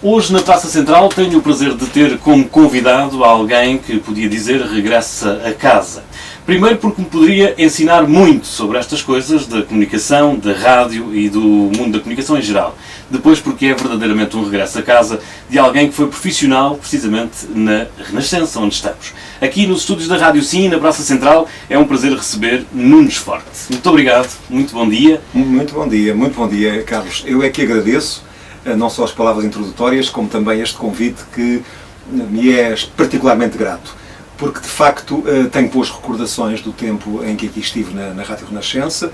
Hoje, na Praça Central, tenho o prazer de ter como convidado alguém que podia dizer regressa a casa. Primeiro porque me poderia ensinar muito sobre estas coisas da comunicação, da rádio e do mundo da comunicação em geral. Depois porque é verdadeiramente um regresso a casa de alguém que foi profissional precisamente na Renascença, onde estamos. Aqui nos estúdios da Rádio Sim, na Praça Central, é um prazer receber Nunes Forte. Muito obrigado, muito bom dia. Muito bom dia, Carlos. Eu é que agradeço não só as palavras introdutórias, como também este convite que me é particularmente grato. Porque, de facto, tenho boas recordações do tempo em que aqui estive na Rádio Renascença,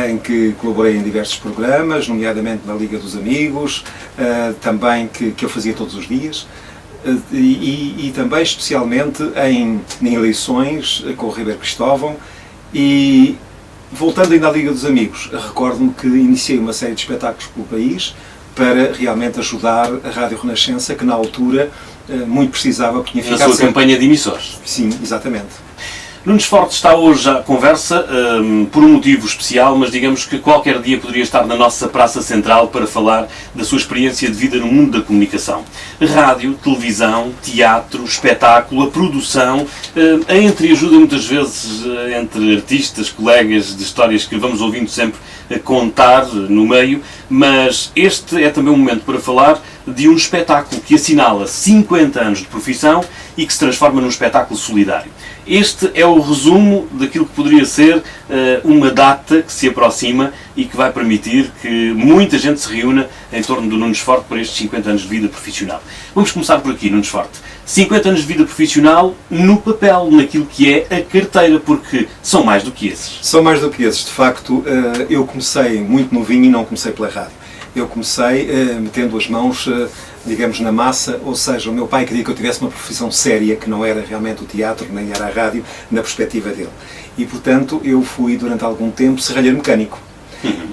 em que colaborei em diversos programas, nomeadamente na Liga dos Amigos, também que eu fazia todos os dias, e também, especialmente, em eleições com o Ribeiro Cristóvão. E, voltando ainda à Liga dos Amigos, recordo-me que iniciei uma série de espetáculos pelo país para realmente ajudar a Rádio Renascença, que na altura muito precisava, porque tinha ficado... Na sua campanha de emissores. Sim, exatamente. Nunes Forte está hoje à conversa por um motivo especial, mas digamos que qualquer dia poderia estar na nossa Praça Central para falar da sua experiência de vida no mundo da comunicação. Rádio, televisão, teatro, espetáculo, a produção, a entreajuda muitas vezes entre artistas, colegas, de histórias que vamos ouvindo sempre a contar no meio, mas este é também um momento para falar de um espetáculo que assinala 50 anos de profissão e que se transforma num espetáculo solidário. Este é o resumo daquilo que poderia ser uma data que se aproxima e que vai permitir que muita gente se reúna em torno do Nunes Forte para estes 50 anos de vida profissional. Vamos começar por aqui, Nunes Forte. 50 anos de vida profissional no papel, naquilo que é a carteira, porque são mais do que esses. São mais do que esses. De facto, eu comecei muito novinho e não comecei pela rádio. Eu comecei metendo as mãos, digamos, na massa, ou seja, o meu pai queria que eu tivesse uma profissão séria, que não era realmente o teatro, nem era a rádio, na perspectiva dele. E, portanto, eu fui, durante algum tempo, serralheiro mecânico.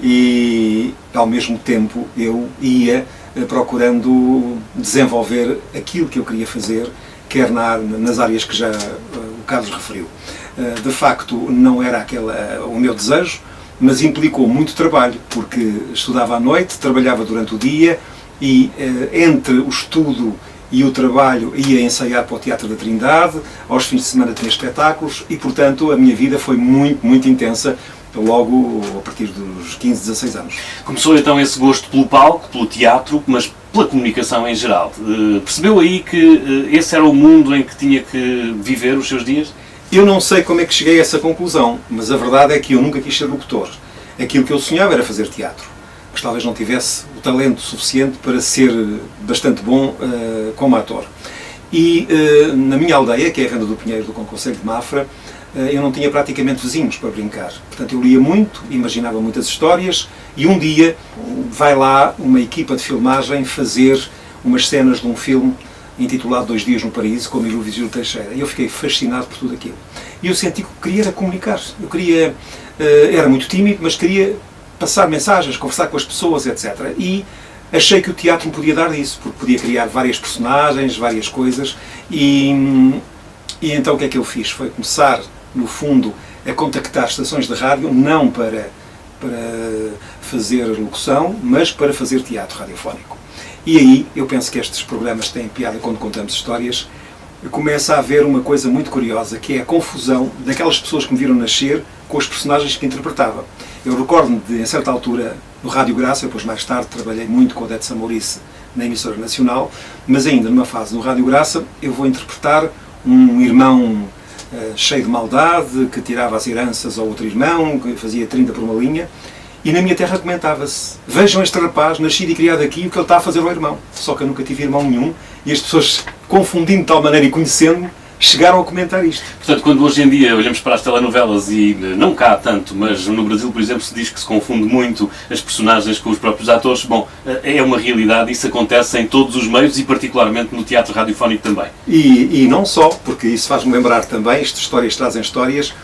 E, ao mesmo tempo, eu ia procurando desenvolver aquilo que eu queria fazer, quer nas áreas que já o Carlos referiu. De facto, não era o meu desejo, mas implicou muito trabalho, porque estudava à noite, trabalhava durante o dia e entre o estudo e o trabalho ia ensaiar para o Teatro da Trindade, aos fins de semana tinha espetáculos e, portanto, a minha vida foi muito, muito intensa, logo a partir dos 15, 16 anos. Começou então esse gosto pelo palco, pelo teatro, mas pela comunicação em geral. Percebeu aí que esse era o mundo em que tinha que viver os seus dias? Eu não sei como é que cheguei a essa conclusão, mas a verdade é que eu nunca quis ser locutor. Aquilo que eu sonhava era fazer teatro, mas talvez não tivesse o talento suficiente para ser bastante bom como ator. E na minha aldeia, que é a Renda do Pinheiro, do Concelho de Mafra, eu não tinha praticamente vizinhos para brincar. Portanto, eu lia muito, imaginava muitas histórias, e um dia vai lá uma equipa de filmagem fazer umas cenas de um filme intitulado 2 Dias no Paraíso, com Emílio Vigílio Teixeira. E eu fiquei fascinado por tudo aquilo. E eu senti que queria era comunicar. Eu queria, era muito tímido, mas queria passar mensagens, conversar com as pessoas, etc. E achei que o teatro me podia dar isso, porque podia criar várias personagens, várias coisas. E então o que é que eu fiz? Foi começar, no fundo, a contactar estações de rádio, não para fazer locução, mas para fazer teatro radiofónico. E aí, eu penso que estes programas têm piada quando contamos histórias, começa a haver uma coisa muito curiosa, que é a confusão daquelas pessoas que me viram nascer com os personagens que interpretava. Eu recordo-me de, em certa altura, no Rádio Graça, depois mais tarde trabalhei muito com o Odete Samourice na emissora nacional, mas ainda numa fase no Rádio Graça, eu vou interpretar um irmão cheio de maldade, que tirava as heranças ao outro irmão, que fazia 30 por uma linha. E na minha terra comentava-se: vejam este rapaz, nascido e criado aqui, o que ele está a fazer ao irmão. Só que eu nunca tive irmão nenhum, e as pessoas, confundindo de tal maneira e conhecendo-me, chegaram a comentar isto. Portanto, quando hoje em dia olhamos para as telenovelas, e não cá tanto, mas no Brasil, por exemplo, se diz que se confunde muito as personagens com os próprios atores, bom, é uma realidade, isso acontece em todos os meios e particularmente no teatro radiofónico também. E não só, porque isso faz-me lembrar também, isto histórias trazem histórias.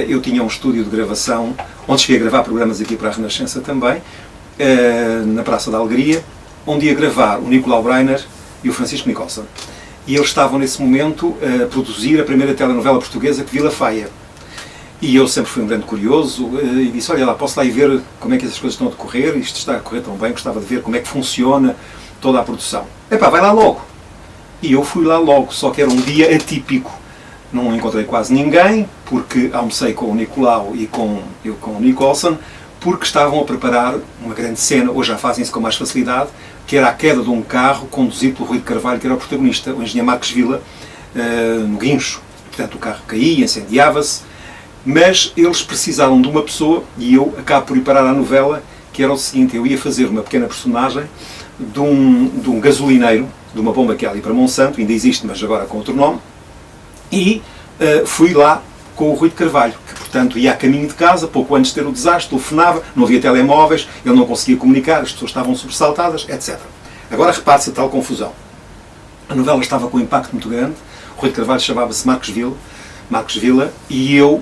Eu tinha um estúdio de gravação, onde cheguei a gravar programas aqui para a Renascença também, na Praça da Alegria, onde ia gravar o Nicolau Breiner e o Francisco Nicholson. E eles estavam nesse momento a produzir a primeira telenovela portuguesa, que Vila Faia. E eu sempre fui um grande curioso e disse: olha lá, posso lá ir ver como é que essas coisas estão a decorrer, isto está a correr tão bem, gostava de ver como é que funciona toda a produção. Epá, vai lá logo. E eu fui lá logo, só que era um dia atípico. Não encontrei quase ninguém, porque almocei com o Nicolau e com o Nicholson, porque estavam a preparar uma grande cena, hoje já fazem isso com mais facilidade, que era a queda de um carro conduzido pelo Rui de Carvalho, que era o protagonista, o engenheiro Marcos Vila, no guincho. Portanto, o carro caía, incendiava-se, mas eles precisavam de uma pessoa, e eu acabo por ir parar à novela, que era o seguinte: eu ia fazer uma pequena personagem de um gasolineiro, de uma bomba que há ali para Monsanto, ainda existe, mas agora com outro nome, e fui lá com o Rui de Carvalho, que portanto ia a caminho de casa, pouco antes de ter o desastre, telefonava, não havia telemóveis, ele não conseguia comunicar, as pessoas estavam sobressaltadas, etc. Agora repare-se a tal confusão. A novela estava com um impacto muito grande, o Rui de Carvalho chamava-se Marcos Vila, e eu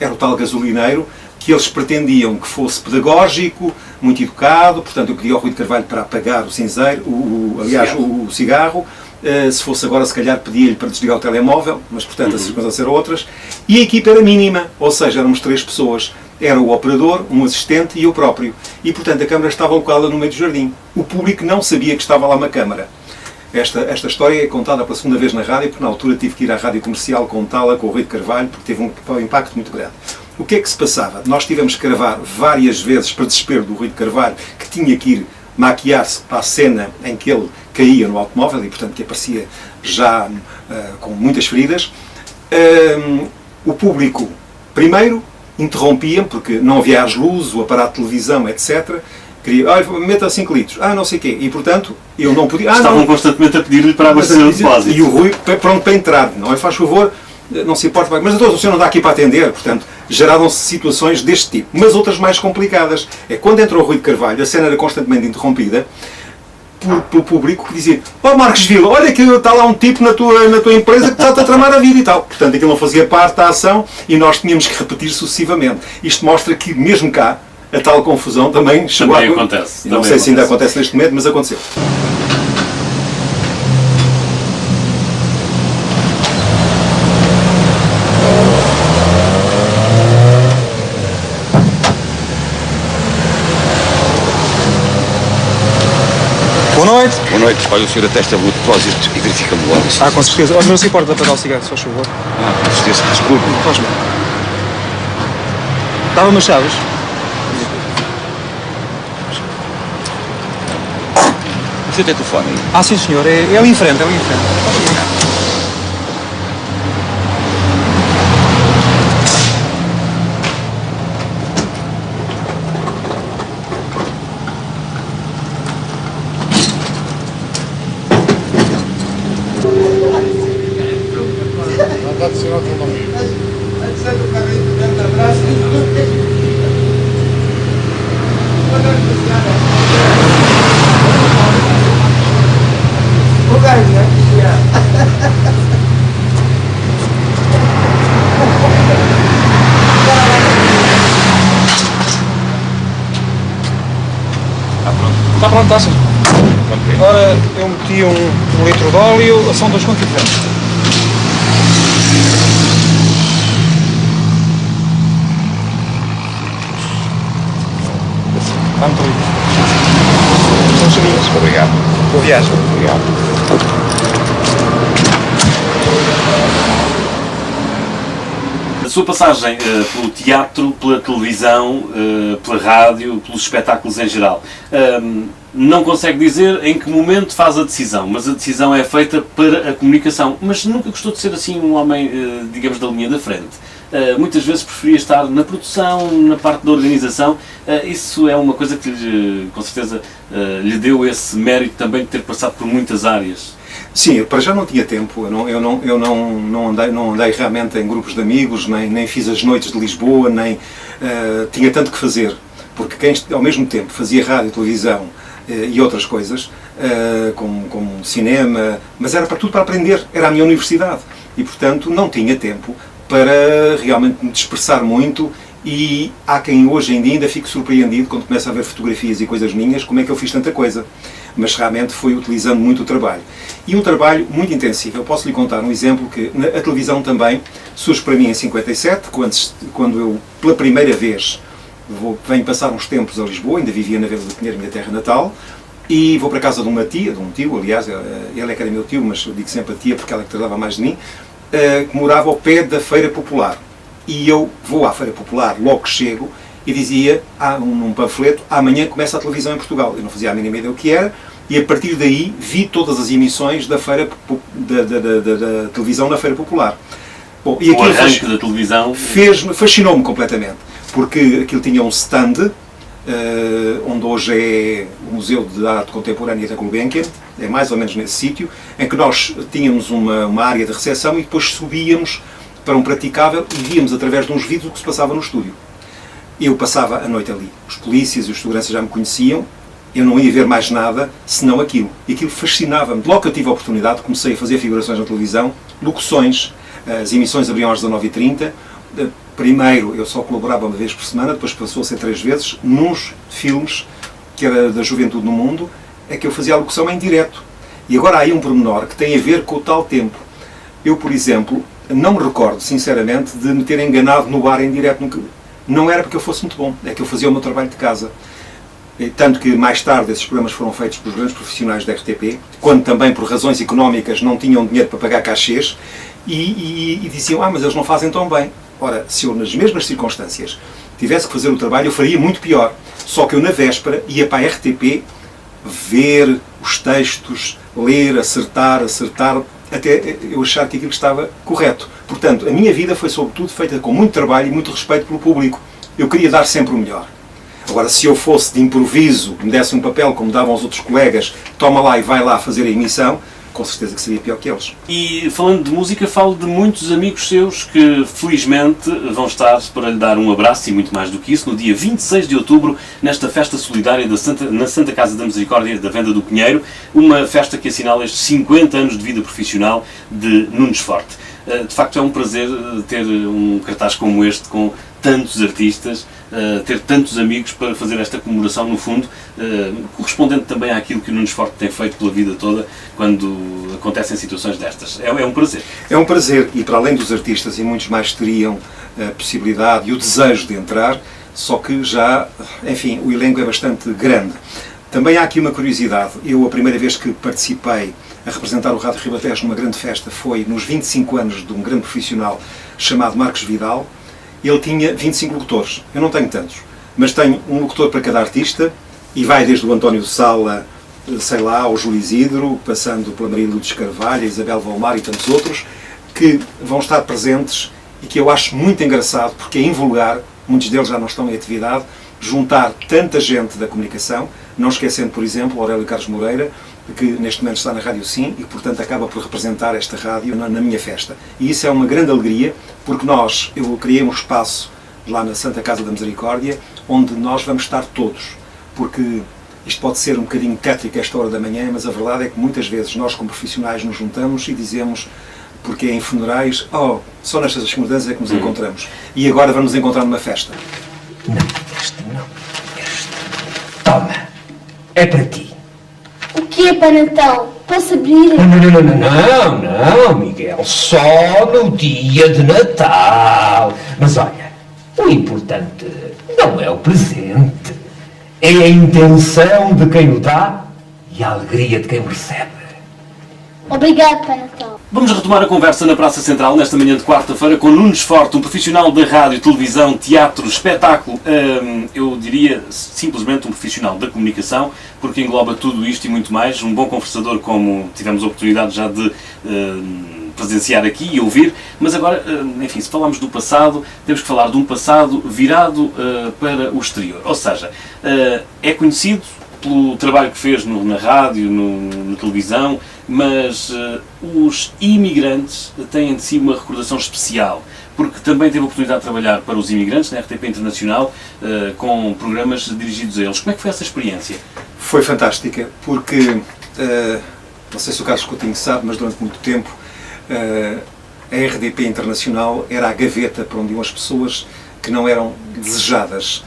era o tal gasolineiro que eles pretendiam que fosse pedagógico, muito educado, portanto eu pedi ao Rui de Carvalho para apagar o cinzeiro, o cigarro. Se fosse agora, se calhar, pedia-lhe para desligar o telemóvel, mas, portanto, as circunstâncias eram outras. E a equipa era mínima, ou seja, éramos 3 pessoas. Era o operador, um assistente e eu próprio. E, portanto, a câmara estava alocada no meio do jardim. O público não sabia que estava lá uma câmara. Esta história é contada pela segunda vez na rádio, porque na altura tive que ir à rádio comercial contá-la com o Rui de Carvalho, porque teve um impacto muito grande. O que é que se passava? Nós tivemos que gravar várias vezes, para desespero do Rui de Carvalho, que tinha que ir maquiar-se para a cena em que ele caía no automóvel e, portanto, que aparecia já com muitas feridas. O público, primeiro, interrompia-me, porque não havia as luzes, o aparato de televisão, etc. Queria, meta 5 litros, não sei o quê. E, portanto, eu não podia... Estavam constantemente a pedir-lhe para abastecer o depósito. E o Rui, pronto para entrar, não é? Faz favor, não se importa, mas o senhor não dá aqui para atender, portanto, geraram-se situações deste tipo. Mas outras mais complicadas. É quando entrou o Rui de Carvalho, a cena era constantemente interrompida pelo público que dizia: Marcos Vila, olha que está lá um tipo na tua empresa que está-te a tramar a vida e tal. Portanto, aquilo não fazia parte da ação e nós tínhamos que repetir sucessivamente. Isto mostra que, mesmo cá, a tal confusão também chegou também acontece. Não sei se ainda acontece neste momento, mas aconteceu. Boa noite. Boa noite. Olha, o senhor atesta-me o depósito e verifica-me logo. Com certeza. Olha, não se importa apagar o cigarro, se faz favor. Com certeza. Desculpe. Faz-me. Dava-me as chaves. O senhor tem telefone aí? Sim, senhor. É ali em frente, Pode ligar. Está pronto, está sim. Agora eu meti um litro de óleo, são 2 contos. Está muito lindo. São chavinhas. Obrigado. Boa viagem. Obrigado. A sua passagem pelo teatro, pela televisão, pela rádio, pelos espetáculos em geral, não consegue dizer em que momento faz a decisão, mas a decisão é feita para a comunicação. Mas nunca gostou de ser assim um homem, digamos, da linha da frente. Muitas vezes preferia estar na produção, na parte da organização. Isso é uma coisa que, com certeza, lhe deu esse mérito também de ter passado por muitas áreas. Sim, eu para já não tinha tempo, eu não andei realmente em grupos de amigos, nem fiz as noites de Lisboa, nem tinha tanto que fazer, porque quem ao mesmo tempo fazia rádio, televisão e outras coisas, como cinema, mas era para tudo para aprender, era a minha universidade, e portanto não tinha tempo para realmente me dispersar muito. E há quem hoje em dia ainda fique surpreendido quando começa a ver fotografias e coisas minhas, como é que eu fiz tanta coisa. Mas realmente foi utilizando muito o trabalho. E um trabalho muito intensivo. Eu posso lhe contar um exemplo que a televisão também surge para mim em 57, quando eu, pela primeira vez, venho passar uns tempos a Lisboa, ainda vivia na Vila do Pinheiro, minha terra natal, e vou para a casa de uma tia, de um tio, aliás, ele é que era meu tio, mas eu digo sempre a tia porque ela é que tratava mais de mim, que morava ao pé da Feira Popular. E eu vou à Feira Popular logo que chego e dizia, num panfleto, amanhã começa a televisão em Portugal. Eu não fazia a mínima ideia do que era, e a partir daí vi todas as emissões da da televisão na Feira Popular. Bom, e o arranque da televisão fascinou-me completamente, porque aquilo tinha um stand, onde hoje é o Museu de Arte Contemporânea da Gulbenkian, é mais ou menos nesse sítio, em que nós tínhamos uma área de recepção e depois subíamos para um praticável e víamos através de uns vídeos o que se passava no estúdio. Eu passava a noite ali, os polícias e os seguranças já me conheciam, eu não ia ver mais nada senão aquilo. E aquilo fascinava-me. Logo que eu tive a oportunidade, comecei a fazer figurações na televisão, locuções, as emissões abriam às 19h30, primeiro eu só colaborava uma vez por semana, depois passou a ser 3 vezes, nos filmes, que era da Juventude no Mundo, é que eu fazia a locução em direto. E agora há aí um pormenor que tem a ver com o tal tempo. Eu, por exemplo, não me recordo, sinceramente, de me ter enganado no ar em direto. Não era porque eu fosse muito bom, é que eu fazia o meu trabalho de casa. Tanto que mais tarde esses programas foram feitos pelos grandes profissionais da RTP, quando também por razões económicas não tinham dinheiro para pagar cachês, e diziam, mas eles não fazem tão bem. Ora, se eu nas mesmas circunstâncias tivesse que fazer o trabalho, eu faria muito pior. Só que eu na véspera ia para a RTP ver os textos, ler, acertar, até eu achar que aquilo estava correto. Portanto, a minha vida foi sobretudo feita com muito trabalho e muito respeito pelo público. Eu queria dar sempre o melhor. Agora, se eu fosse de improviso, me desse um papel como davam aos outros colegas, toma lá e vai lá fazer a emissão, com certeza que seria pior que eles. E falando de música, falo de muitos amigos seus que felizmente vão estar para lhe dar um abraço e muito mais do que isso no dia 26 de outubro, nesta festa solidária na Santa Casa da Misericórdia da Venda do Pinheiro, uma festa que assinala estes 50 anos de vida profissional de Nunes Forte. De facto é um prazer ter um cartaz como este, com tantos artistas, ter tantos amigos para fazer esta comemoração, no fundo, correspondente também àquilo que o Nunes Forte tem feito pela vida toda, quando acontecem situações destas. É um prazer. É um prazer, e para além dos artistas, e muitos mais teriam a possibilidade e o desejo de entrar, só que já, enfim, o elenco é bastante grande. Também há aqui uma curiosidade. Eu, a primeira vez que participei a representar o Rádio Ribatejo numa grande festa foi nos 25 anos de um grande profissional chamado Marcos Vidal. Ele tinha 25 locutores. Eu não tenho tantos, mas tenho um locutor para cada artista e vai desde o António Sala, sei lá, ao Júlio Isidro, passando pela Maria Lourdes Carvalho, a Isabel Valmar e tantos outros, que vão estar presentes e que eu acho muito engraçado, porque é invulgar, muitos deles já não estão em atividade, juntar tanta gente da comunicação, não esquecendo, por exemplo, Aurélio Carlos Moreira, que neste momento está na Rádio Sim e, portanto, acaba por representar esta rádio na minha festa. E isso é uma grande alegria, porque eu criei um espaço lá na Santa Casa da Misericórdia, onde nós vamos estar todos, porque isto pode ser um bocadinho tétrico esta hora da manhã, mas a verdade é que muitas vezes nós, como profissionais, nos juntamos e dizemos, porque é em funerais, só nestas circunstâncias é que nos encontramos. E agora vamos nos encontrar numa festa. Não, não. Toma, é para ti. O que é para Natal? Posso abrir? Não, Miguel, só no dia de Natal. Mas olha, o importante não é o presente, é a intenção de quem o dá e a alegria de quem o recebe. Obrigado, Pai Natal. Vamos retomar a conversa na Praça Central, nesta manhã de quarta-feira, com Nunes Forte, um profissional da rádio, televisão, teatro, espetáculo, eu diria simplesmente um profissional da comunicação, porque engloba tudo isto e muito mais, um bom conversador, como tivemos a oportunidade já de presenciar aqui e ouvir, mas agora, enfim, se falarmos do passado, temos que falar de um passado virado para o exterior, ou seja, é conhecido pelo trabalho que fez na rádio, na televisão, mas os imigrantes têm de si uma recordação especial, porque também teve a oportunidade de trabalhar para os imigrantes na RTP Internacional, com programas dirigidos a eles. Como é que foi essa experiência? Foi fantástica, porque, não sei se o Carlos Coutinho sabe, mas durante muito tempo a RDP Internacional era a gaveta para onde iam as pessoas que não eram desejadas.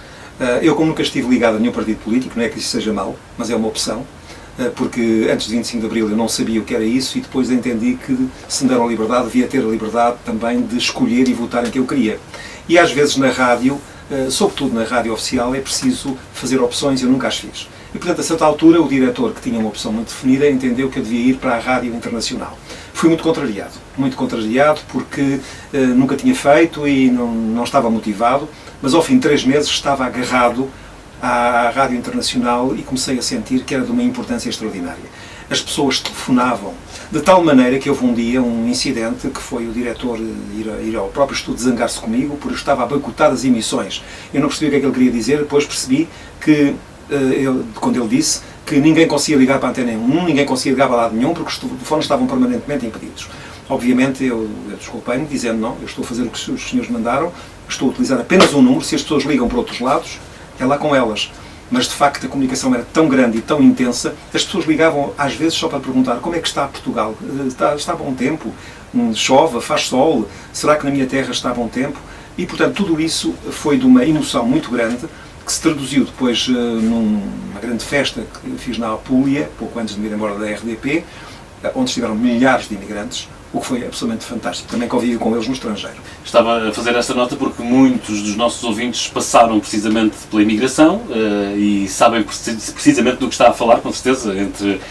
Eu, como nunca estive ligado a nenhum partido político, não é que isso seja mau, mas é uma opção, porque antes de 25 de Abril eu não sabia o que era isso e depois entendi que, se me deram a liberdade, devia ter a liberdade também de escolher e votar em que eu queria. E às vezes na rádio, sobretudo na rádio oficial, é preciso fazer opções e eu nunca as fiz. E, portanto, a certa altura, o diretor, que tinha uma opção muito definida, entendeu que eu devia ir para a Rádio Internacional. Fui muito contrariado porque nunca tinha feito e não estava motivado, mas ao fim de 3 meses estava agarrado à Rádio Internacional e comecei a sentir que era de uma importância extraordinária. As pessoas telefonavam, de tal maneira que houve um dia um incidente que foi o diretor ir ao próprio estúdio zangar-se comigo porque eu estava a boicotar as emissões. Eu não percebi o que é que ele queria dizer, depois percebi que, quando ele disse que ninguém conseguia ligar para a Antena 1, ninguém conseguia ligar para lado nenhum porque os telefones estavam permanentemente impedidos. Obviamente eu desculpei-me dizendo não, eu estou a fazer o que os senhores mandaram, estou a utilizar apenas um número, se as pessoas ligam para outros lados, é lá com elas. Mas de facto a comunicação era tão grande e tão intensa, as pessoas ligavam às vezes só para perguntar como é que está Portugal, está bom tempo, chove, faz sol, será que na minha terra está bom tempo? E portanto tudo isso foi de uma emoção muito grande, que se traduziu depois numa grande festa que fiz na Apulia, pouco antes de me ir embora da RDP, onde estiveram milhares de imigrantes, o que foi absolutamente fantástico. Também convivi com eles no estrangeiro. Estava a fazer esta nota porque muitos dos nossos ouvintes passaram precisamente pela imigração e sabem precisamente do que está a falar, com certeza, entre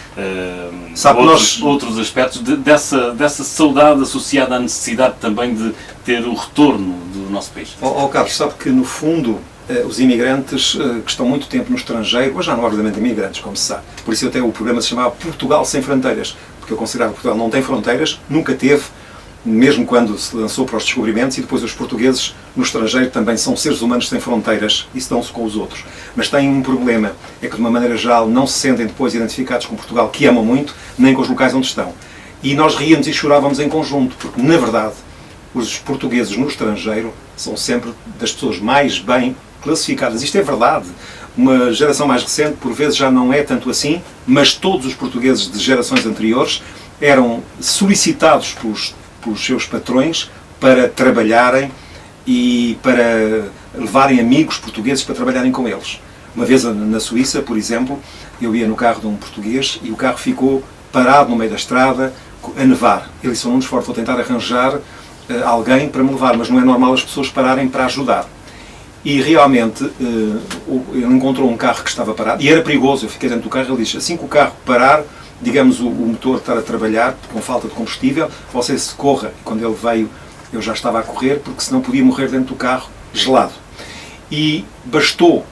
outros aspectos, dessa saudade associada à necessidade também de ter o retorno do nosso país. Carlos, sabe que no fundo os imigrantes que estão muito tempo no estrangeiro, hoje já não há verdadeiramente imigrantes, como se sabe. Por isso até o programa se chamava Portugal Sem Fronteiras, porque eu considerava que Portugal não tem fronteiras, nunca teve, mesmo quando se lançou para os descobrimentos, e depois os portugueses no estrangeiro também são seres humanos sem fronteiras e se dão-se com os outros. Mas têm um problema, é que de uma maneira geral não se sentem depois identificados com Portugal, que amam muito, nem com os locais onde estão. E nós ríamos e chorávamos em conjunto, porque na verdade os portugueses no estrangeiro são sempre das pessoas mais bem classificadas. Isto é verdade. Uma geração mais recente, por vezes, já não é tanto assim, mas todos os portugueses de gerações anteriores eram solicitados pelos seus patrões para trabalharem e para levarem amigos portugueses para trabalharem com eles. Uma vez na Suíça, por exemplo, eu ia no carro de um português e o carro ficou parado no meio da estrada a nevar. Ele disse: "Não nos for, vou tentar arranjar alguém para me levar", mas não é normal as pessoas pararem para ajudar. E realmente ele encontrou um carro que estava parado e era perigoso. Eu fiquei dentro do carro. Ele disse: "Assim que o carro parar, digamos o motor estar a trabalhar com falta de combustível, você se corra." E quando ele veio, eu já estava a correr, porque senão podia morrer dentro do carro gelado. E bastou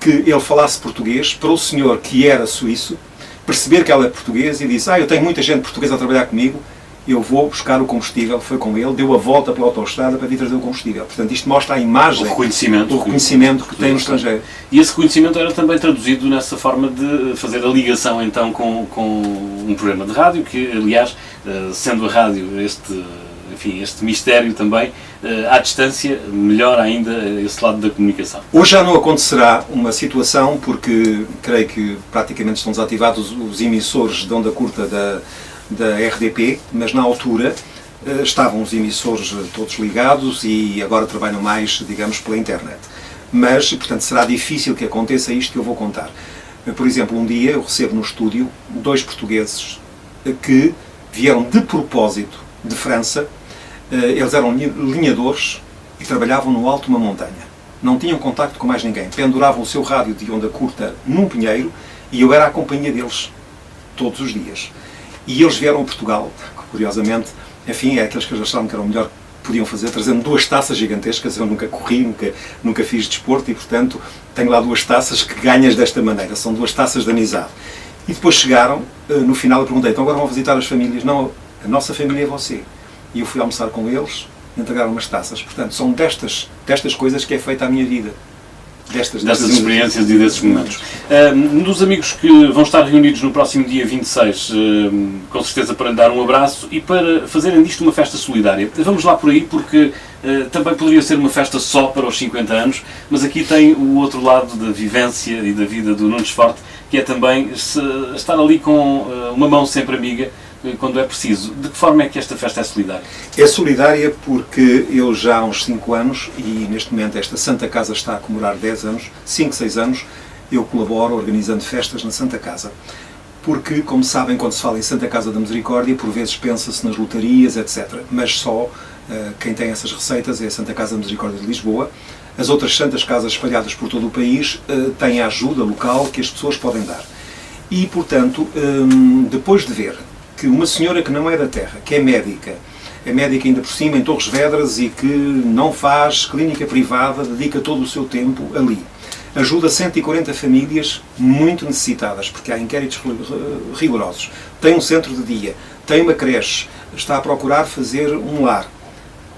que ele falasse português para o senhor, que era suíço, perceber que ela é portuguesa e disse: "Eu tenho muita gente portuguesa a trabalhar comigo, eu vou buscar o combustível." Foi com ele, deu a volta pela autoestrada para vir trazer o combustível. Portanto, isto mostra a imagem, o reconhecimento que tem no estrangeiro. E esse reconhecimento era também traduzido nessa forma de fazer a ligação então com um programa de rádio, que aliás, sendo a rádio este mistério também, à distância, melhor ainda esse lado da comunicação. Hoje já não acontecerá uma situação, porque creio que praticamente estão desativados os emissores de onda curta da RDP, mas na altura estavam os emissores todos ligados e agora trabalham mais, digamos, pela internet. Mas, portanto, será difícil que aconteça isto que eu vou contar. Por exemplo, um dia eu recebo no estúdio 2 portugueses que vieram de propósito de França. Eles eram linhadores e trabalhavam no alto de uma montanha. Não tinham contacto com mais ninguém. Penduravam o seu rádio de onda curta num pinheiro e eu era a companhia deles todos os dias. E eles vieram a Portugal, curiosamente, enfim, é aqueles que eles acharam que era o melhor que podiam fazer, trazendo 2 taças gigantescas. Eu nunca corri, nunca fiz desporto e, portanto, tenho lá 2 taças que ganhas desta maneira. São 2 taças de amizade. E depois chegaram, no final eu perguntei: "Então agora vão visitar as famílias?" "Não, a nossa família é você." E eu fui almoçar com eles e entregaram umas taças. Portanto, são destas coisas que é feita a minha vida. Destas experiências e desses momentos. Dos amigos que vão estar reunidos no próximo dia 26, com certeza para lhe dar um abraço e para fazerem disto uma festa solidária. Vamos lá por aí, porque também poderia ser uma festa só para os 50 anos, mas aqui tem o outro lado da vivência e da vida do Nunes Forte, que é também estar ali com uma mão sempre amiga, quando é preciso. De que forma é que esta festa é solidária? É solidária porque eu já há uns 5 anos, e neste momento esta Santa Casa está a comemorar 10 anos, 5, 6 anos, eu colaboro organizando festas na Santa Casa. Porque, como sabem, quando se fala em Santa Casa da Misericórdia, por vezes pensa-se nas lotarias, etc. Mas só quem tem essas receitas é a Santa Casa da Misericórdia de Lisboa, as outras santas casas espalhadas por todo o país têm a ajuda local que as pessoas podem dar. E, portanto, depois de ver que uma senhora que não é da terra, que é médica ainda por cima em Torres Vedras e que não faz clínica privada, dedica todo o seu tempo ali, ajuda 140 famílias muito necessitadas, porque há inquéritos rigorosos, tem um centro de dia, tem uma creche, está a procurar fazer um lar,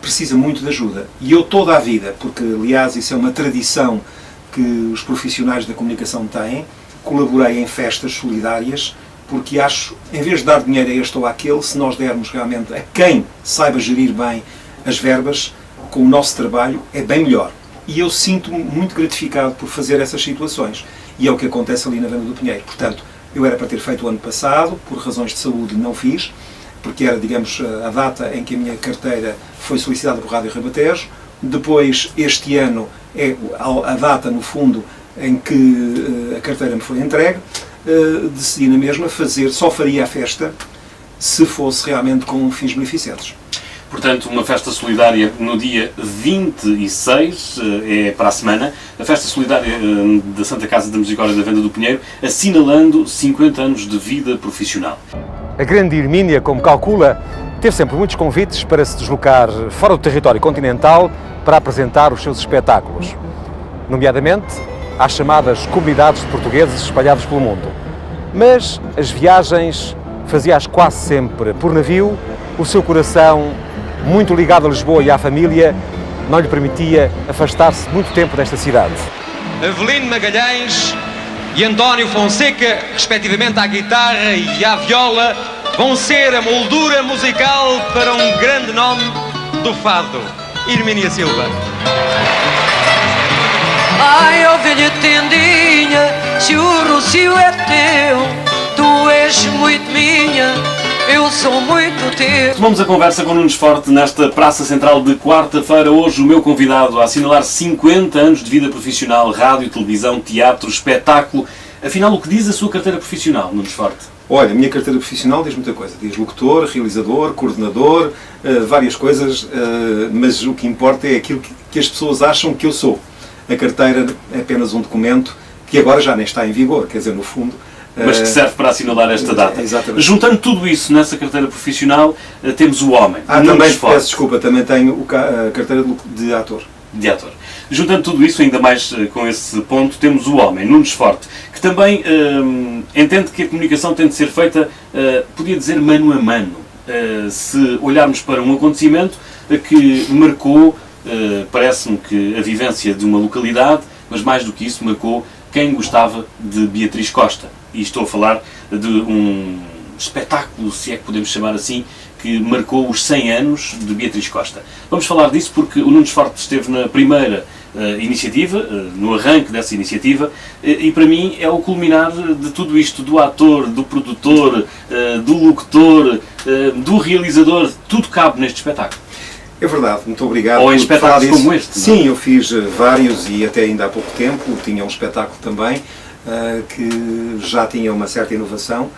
precisa muito de ajuda. E eu toda a vida, porque aliás isso é uma tradição que os profissionais da comunicação têm, colaborei em festas solidárias, porque acho, em vez de dar dinheiro a este ou àquele, se nós dermos realmente a quem saiba gerir bem as verbas, com o nosso trabalho, é bem melhor. E eu sinto-me muito gratificado por fazer essas situações. E é o que acontece ali na Venda do Pinheiro. Portanto, eu era para ter feito o ano passado, por razões de saúde não fiz, porque era, digamos, a data em que a minha carteira foi solicitada por Rádio Ribatejo. Depois, este ano, é a data, no fundo, em que a carteira me foi entregue. Decidi na mesma fazer, só faria a festa se fosse realmente com fins beneficentes. Portanto, uma festa solidária no dia 26, é para a semana, a festa solidária da Santa Casa da Misericórdia da Venda do Pinheiro, assinalando 50 anos de vida profissional. A grande Hermínia, como calcula, teve sempre muitos convites para se deslocar fora do território continental para apresentar os seus espetáculos, nomeadamente às chamadas comunidades de portugueses espalhados pelo mundo. Mas as viagens fazia-as quase sempre por navio, o seu coração, muito ligado a Lisboa e à família, não lhe permitia afastar-se muito tempo desta cidade. Avelino Magalhães e António Fonseca, respectivamente à guitarra e à viola, vão ser a moldura musical para um grande nome do fado, Hermínia Silva. Ai, ovelha tendinha, se o rocio é teu, tu és muito minha, eu sou muito teu. Tomamos a conversa com Nunes Forte nesta Praça Central de quarta-feira. Hoje o meu convidado a assinalar 50 anos de vida profissional, rádio, televisão, teatro, espetáculo. Afinal, o que diz a sua carteira profissional, Nunes Forte? Olha, a minha carteira profissional diz muita coisa. Diz locutor, realizador, coordenador, várias coisas, mas o que importa é aquilo que as pessoas acham que eu sou. A carteira é apenas um documento que agora já nem está em vigor, quer dizer, no fundo... Mas que serve para assinalar esta data. Exatamente. Juntando tudo isso nessa carteira profissional, temos o homem. Também, peço desculpa, também tenho a carteira de ator. De ator. Juntando tudo isso, ainda mais com esse ponto, temos o homem, Nunes Forte, que também entende que a comunicação tem de ser feita, podia dizer, mano a mano. Se olharmos para um acontecimento que marcou, parece-me que a vivência de uma localidade, mas mais do que isso, marcou quem gostava de Beatriz Costa. E estou a falar de um espetáculo, se é que podemos chamar assim, que marcou os 100 anos de Beatriz Costa. Vamos falar disso porque o Nunes Forte esteve na primeira iniciativa, no arranque dessa iniciativa, e para mim é o culminar de tudo isto, do ator, do produtor, do locutor, do realizador, tudo cabe neste espetáculo. É verdade, muito obrigado. Ou em espetáculos como este? Sim, eu fiz vários e até ainda há pouco tempo tinha um espetáculo também que já tinha uma certa inovação,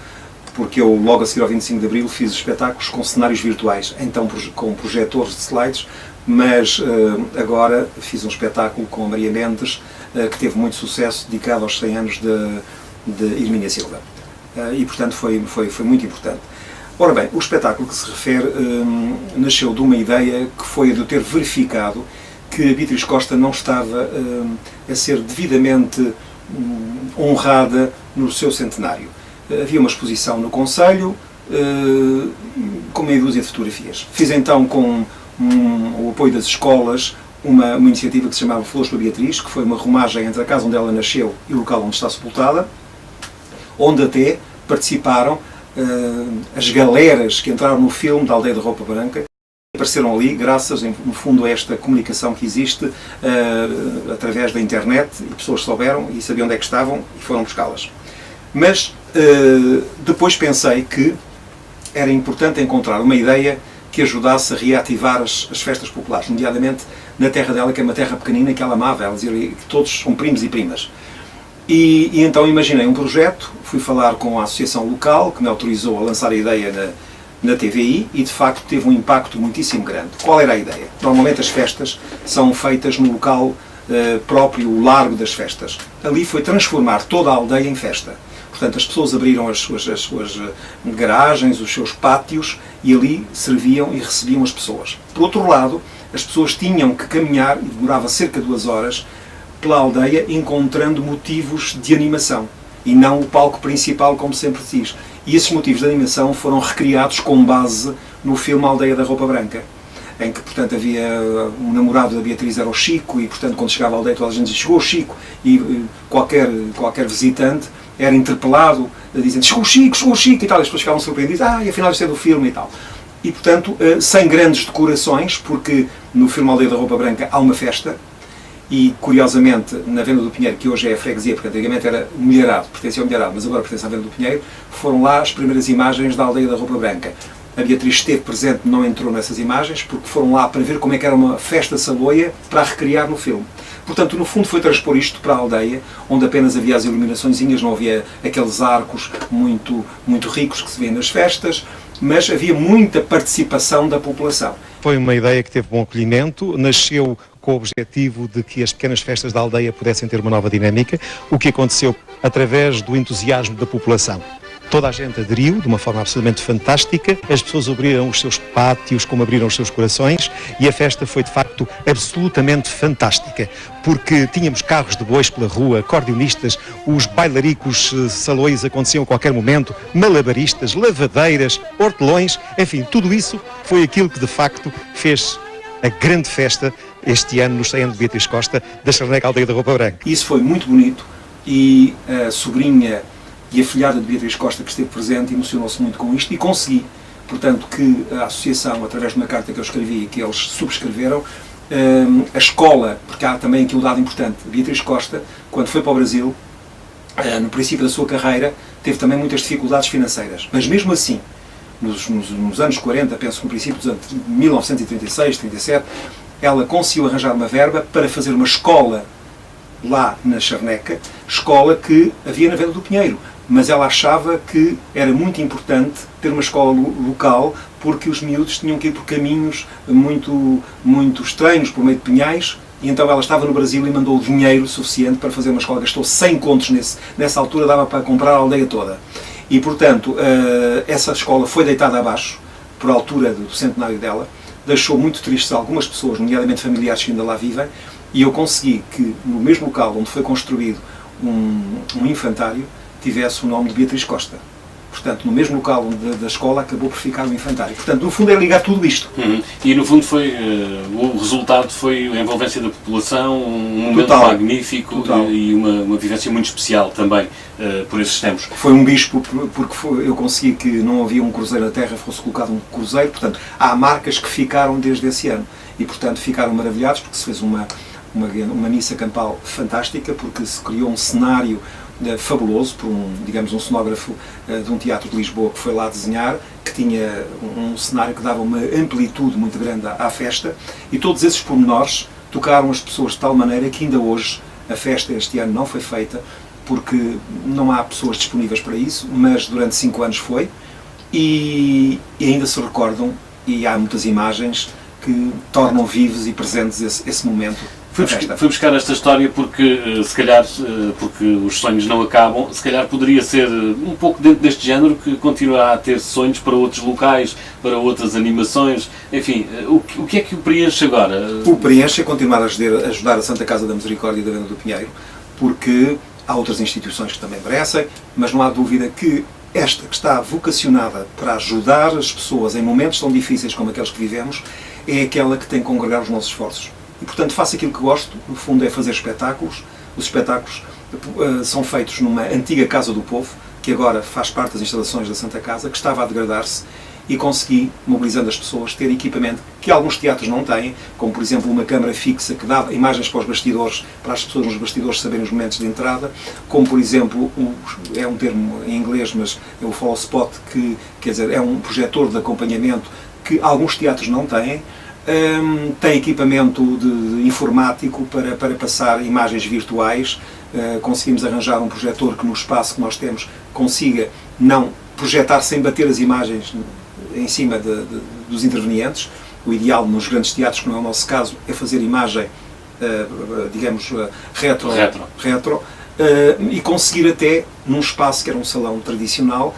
porque eu logo a seguir ao 25 de Abril fiz espetáculos com cenários virtuais, então com projetores de slides, mas agora fiz um espetáculo com a Maria Mendes que teve muito sucesso, dedicado aos 100 anos de Hermínia Silva. E portanto foi muito importante. Ora bem, o espetáculo que se refere nasceu de uma ideia que foi a de eu ter verificado que a Beatriz Costa não estava a ser devidamente honrada no seu centenário. Havia uma exposição no Conselho com meia dúzia de fotografias. Fiz então com o apoio das escolas uma iniciativa que se chamava Flores para Beatriz, que foi uma romagem entre a casa onde ela nasceu e o local onde está sepultada, onde até participaram as galeras que entraram no filme da Aldeia da Roupa Branca, apareceram ali graças, no fundo, a esta comunicação que existe através da internet, e pessoas souberam e sabiam onde é que estavam e foram buscá-las. Mas depois pensei que era importante encontrar uma ideia que ajudasse a reativar as festas populares, nomeadamente na terra dela, que é uma terra pequenina que ela amava, ela dizia que todos são primos e primas. E então imaginei um projeto, fui falar com a associação local, que me autorizou a lançar a ideia na TVI, e de facto teve um impacto muitíssimo grande. Qual era a ideia? Normalmente as festas são feitas num local próprio, o Largo das Festas. Ali foi transformar toda a aldeia em festa. Portanto, as pessoas abriram as suas garagens, os seus pátios, e ali serviam e recebiam as pessoas. Por outro lado, as pessoas tinham que caminhar, e demorava cerca de 2 horas, pela aldeia, encontrando motivos de animação, e não o palco principal, como sempre se diz. E esses motivos de animação foram recriados com base no filme Aldeia da Roupa Branca, em que, portanto, havia um namorado da Beatriz, era o Chico, e, portanto, quando chegava à aldeia, toda a gente dizia: chegou o Chico, e qualquer visitante era interpelado, dizendo: chegou o Chico, e tal, e as pessoas ficavam surpreendidas: e afinal isto é do filme, e tal. E, portanto, sem grandes decorações, porque no filme Aldeia da Roupa Branca há uma festa, e, curiosamente, na Venda do Pinheiro, que hoje é a freguesia, porque antigamente era Milharado, pertencia ao Milharado, mas agora pertence à Venda do Pinheiro, foram lá as primeiras imagens da Aldeia da Roupa Branca. A Beatriz esteve presente, não entrou nessas imagens, porque foram lá para ver como é que era uma festa saloia para a recriar no filme. Portanto, no fundo, foi transpor isto para a aldeia, onde apenas havia as iluminaçõezinhas, não havia aqueles arcos muito ricos que se vêem nas festas, mas havia muita participação da população. Foi uma ideia que teve bom acolhimento, nasceu com o objetivo de que as pequenas festas da aldeia pudessem ter uma nova dinâmica, o que aconteceu através do entusiasmo da população. Toda a gente aderiu de uma forma absolutamente fantástica, as pessoas abriram os seus pátios como abriram os seus corações, e a festa foi de facto absolutamente fantástica, porque tínhamos carros de bois pela rua, acordeonistas, os bailaricos salões aconteciam a qualquer momento, malabaristas, lavadeiras, hortelões, enfim, tudo isso foi aquilo que de facto fez a grande festa este ano no 100 anos de Beatriz Costa, da Charneca Aldeia da Roupa Branca. Isso foi muito bonito, e a sobrinha e a filhada de Beatriz Costa, que esteve presente, emocionou-se muito com isto, e consegui, portanto, que a associação, através de uma carta que eu escrevi e que eles subscreveram, a escola, porque há também aqui um dado importante: Beatriz Costa, quando foi para o Brasil, no princípio da sua carreira, teve também muitas dificuldades financeiras, mas mesmo assim, nos anos 40, penso que no princípio de 1936, 37, ela conseguiu arranjar uma verba para fazer uma escola lá na Charneca, escola que havia na Venda do Pinheiro, mas ela achava que era muito importante ter uma escola local, porque os miúdos tinham que ir por caminhos muito estranhos, por meio de pinhais, e então ela estava no Brasil e mandou o dinheiro suficiente para fazer uma escola. Gastou 100 contos nessa altura, dava para comprar a aldeia toda. E, portanto, essa escola foi deitada abaixo, por altura do centenário dela, deixou muito tristes algumas pessoas, nomeadamente familiares que ainda lá vivem, e eu consegui que, no mesmo local onde foi construído um infantário, tivesse o nome de Beatriz Costa. Portanto, no mesmo local da escola, acabou por ficar o infantário. Portanto, no fundo, é ligar tudo isto. E, no fundo, o resultado foi a envolvência da população, um momento magnífico e uma vivência muito especial também, por esses tempos. Foi um bispo, porque eu consegui que não havia um cruzeiro na terra, fosse colocado um cruzeiro. Portanto, há marcas que ficaram desde esse ano. E, portanto, ficaram maravilhados, porque se fez uma missa campal fantástica, porque se criou um cenário fabuloso por um cenógrafo de um teatro de Lisboa que foi lá desenhar, que tinha um cenário que dava uma amplitude muito grande à festa, e todos esses pormenores tocaram as pessoas de tal maneira que ainda hoje a festa este ano não foi feita, porque não há pessoas disponíveis para isso, mas durante 5 anos foi, e ainda se recordam, e há muitas imagens que tornam vivos e presentes esse momento. Fui buscar esta história porque, se calhar, porque os sonhos não acabam, se calhar poderia ser um pouco dentro deste género, que continuará a ter sonhos para outros locais, para outras animações, enfim, o que é que o preenche agora? O preenche é continuar a ajudar a Santa Casa da Misericórdia da Venda do Pinheiro, porque há outras instituições que também merecem, mas não há dúvida que esta, que está vocacionada para ajudar as pessoas em momentos tão difíceis como aqueles que vivemos, é aquela que tem que congregar os nossos esforços. E, portanto, faço aquilo que gosto, no fundo é fazer espetáculos. Os espetáculos são feitos numa antiga Casa do Povo, que agora faz parte das instalações da Santa Casa, que estava a degradar-se, e consegui, mobilizando as pessoas, ter equipamento que alguns teatros não têm, como, por exemplo, uma câmara fixa que dá imagens para os bastidores, para as pessoas nos bastidores saberem os momentos de entrada, como, por exemplo, é um termo em inglês, mas é o follow spot, que quer dizer, é um projetor de acompanhamento que alguns teatros não têm. Tem equipamento informático para passar imagens virtuais. Conseguimos arranjar um projetor que no espaço que nós temos consiga não projetar sem bater as imagens em cima dos intervenientes. O ideal nos grandes teatros, que não é o nosso caso, é fazer imagem digamos, retro. E conseguir até, num espaço que era um salão tradicional,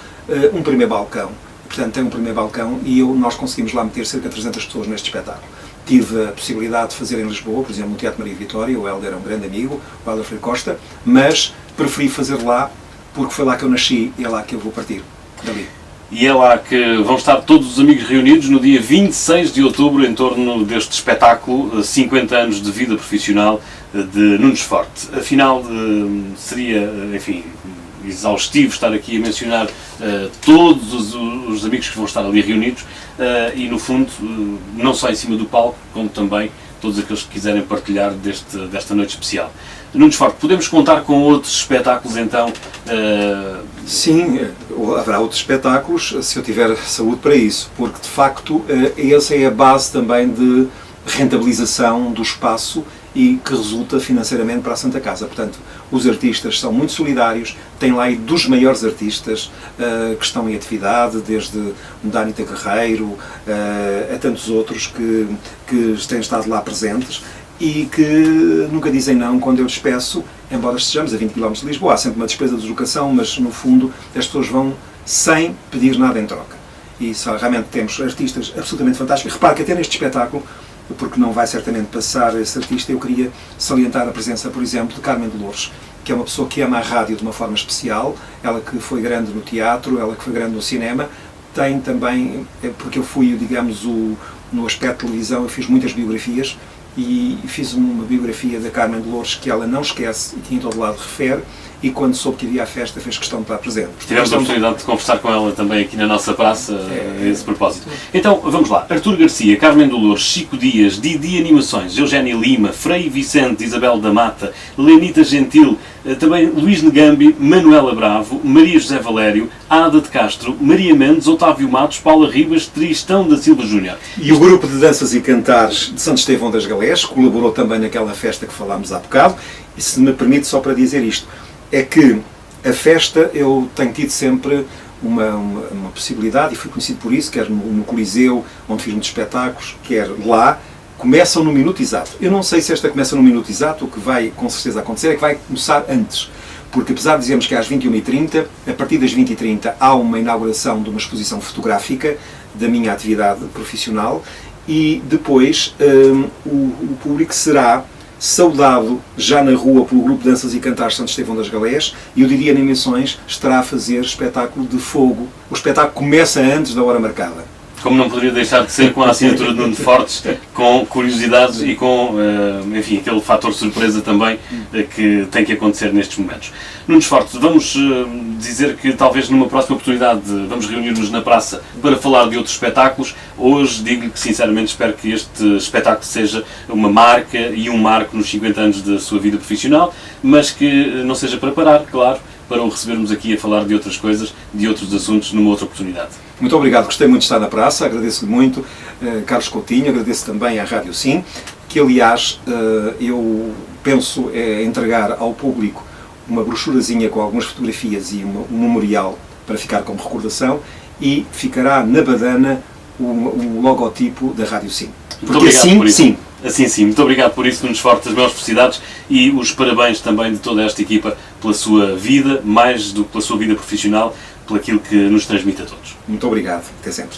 um primeiro balcão. Portanto, tem um primeiro balcão e nós conseguimos lá meter cerca de 300 pessoas neste espetáculo. Tive a possibilidade de fazer em Lisboa, por exemplo, no Teatro Maria Vitória, o Hélder é um grande amigo, o Hélder Freire Costa, mas preferi fazer lá porque foi lá que eu nasci e é lá que eu vou partir dali. E é lá que vão estar todos os amigos reunidos no dia 26 de outubro em torno deste espetáculo 50 anos de vida profissional de Nunes Forte. Afinal, seria, enfim, exaustivo estar aqui a mencionar todos os amigos que vão estar ali reunidos e, no fundo, não só em cima do palco, como também todos aqueles que quiserem partilhar desta noite especial. Nunes Forte, podemos contar com outros espetáculos, então? Sim, haverá outros espetáculos, se eu tiver saúde para isso, porque, de facto, essa é a base também de rentabilização do espaço e que resulta financeiramente para a Santa Casa. Portanto, os artistas são muito solidários, tem lá aí dos maiores artistas que estão em atividade, desde Dânita Guerreiro a tantos outros que têm estado lá presentes e que nunca dizem não quando eu lhes peço, embora estejamos a 20 km de Lisboa, há sempre uma despesa de deslocação, mas no fundo as pessoas vão sem pedir nada em troca. E realmente temos artistas absolutamente fantásticos. Repare que até neste espetáculo, porque não vai certamente passar esse artista, eu queria salientar a presença, por exemplo, de Carmen Dolores, que é uma pessoa que ama a rádio de uma forma especial, ela que foi grande no teatro, ela que foi grande no cinema, tem também, porque eu fui, digamos, no aspecto de televisão, eu fiz muitas biografias, e fiz uma biografia da Carmen Dolores que ela não esquece e que em todo lado refere, e quando soube que havia a festa fez questão de estar presente. Tivemos a oportunidade de conversar com ela também aqui na nossa praça a esse propósito. Então, vamos lá. Artur Garcia, Carmen Dolores, Chico Dias, Didi Animações, Eugénia Lima, Frei Vicente, Isabel da Mata, Lenita Gentil, também Luís Negambi, Manuela Bravo, Maria José Valério, Ada de Castro, Maria Mendes, Otávio Matos, Paula Ribas, Tristão da Silva Júnior. E o grupo de danças e cantares de Santo Estevão das Galés colaborou também naquela festa que falámos há bocado, e se me permite só para dizer isto, é que a festa eu tenho tido sempre uma possibilidade, e fui conhecido por isso, quer no Coliseu, onde fiz muitos espetáculos, quer lá, começam no minuto exato. Eu não sei se esta começa no minuto exato, o que vai com certeza acontecer é que vai começar antes, porque apesar de dizermos que é às 21h30, a partir das 20h30 há uma inauguração de uma exposição fotográfica da minha atividade profissional e depois o público será saudado já na rua pelo grupo de danças e cantares Santo Estevão das Galés e o Didi Animações estará a fazer espetáculo de fogo. O espetáculo começa antes da hora marcada. Como não poderia deixar de ser com a assinatura de Nunes Fortes, com curiosidades e com, enfim, aquele fator surpresa também que tem que acontecer nestes momentos. Nunes Fortes, vamos dizer que talvez numa próxima oportunidade vamos reunir-nos na praça para falar de outros espetáculos. Hoje digo-lhe que sinceramente espero que este espetáculo seja uma marca e um marco nos 50 anos da sua vida profissional, mas que não seja para parar, claro, para o recebermos aqui a falar de outras coisas, de outros assuntos, numa outra oportunidade. Muito obrigado, gostei muito de estar na praça, agradeço-lhe muito, Carlos Coutinho, agradeço também à Rádio Sim, que aliás eu penso entregar ao público uma brochurazinha com algumas fotografias e um memorial para ficar como recordação e ficará na badana o logotipo da Rádio Sim. Muito obrigado por isso. Sim. Assim sim, muito obrigado por isso, Nunes Fortes, as maiores felicidades e os parabéns também de toda esta equipa pela sua vida, mais do que pela sua vida profissional, por aquilo que nos transmite a todos. Muito obrigado, até sempre.